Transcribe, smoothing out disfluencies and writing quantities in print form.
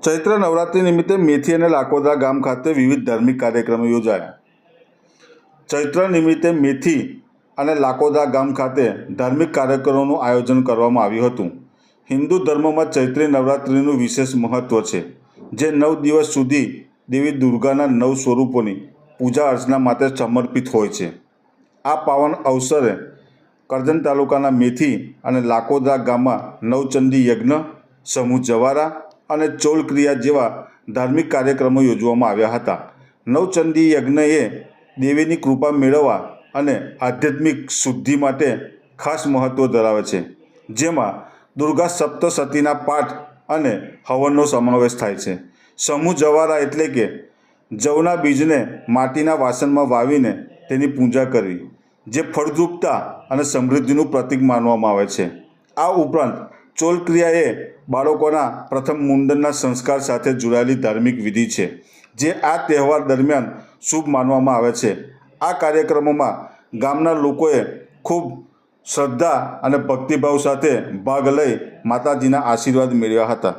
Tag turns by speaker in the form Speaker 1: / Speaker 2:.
Speaker 1: ચૈત્ર નવરાત્રિ નિમિત્તે મેથી અને લાકોદરા ગામ ખાતે વિવિધ ધાર્મિક કાર્યક્રમો યોજાયા. ચૈત્ર નિમિત્તે મેથી અને લાકોદરા ગામ ખાતે ધાર્મિક કાર્યક્રમોનું આયોજન કરવામાં આવ્યું હતું. હિન્દુ ધર્મમાં ચૈત્રી નવરાત્રિનું વિશેષ મહત્ત્વ છે, જે 9 દિવસ સુધી દેવી દુર્ગાના 9 સ્વરૂપોની પૂજા અર્ચના માટે સમર્પિત હોય છે. આ પાવન અવસરે કરજણ તાલુકાના મેથી અને લાકોદરા ગામમાં નવચંડી યજ્ઞ, સમૂહ જવારા અને ચોલ ક્રિયા જેવા ધાર્મિક કાર્યક્રમો યોજવામાં આવ્યા હતા. નવચંડી યજ્ઞ એ દેવીની કૃપા મેળવવા અને આધ્યાત્મિક શુદ્ધિ માટે ખાસ મહત્ત્વ ધરાવે છે, જેમાં દુર્ગા સપ્તસતીના પાઠ અને હવનનો સમાવેશ થાય છે. સમૂહ જવારા એટલે કે જવના બીજને માટીના વાસણમાં વાવીને તેની પૂજા કરવી, જે ફળદ્રુપતા અને સમૃદ્ધિનું પ્રતીક માનવામાં આવે છે. આ ઉપરાંત ચોલ ક્રિયા એ બાળકોના પ્રથમ મુંડનના સંસ્કાર સાથે જોડાયેલી ધાર્મિક વિધિ છે, જે આ તહેવાર દરમિયાન શુભ માનવામાં આવે છે. આ કાર્યક્રમોમાં ગામના લોકોએ ખૂબ શ્રદ્ધા અને ભક્તિભાવ સાથે ભાગ લઈ માતાજીના આશીર્વાદ મેળવ્યા હતા.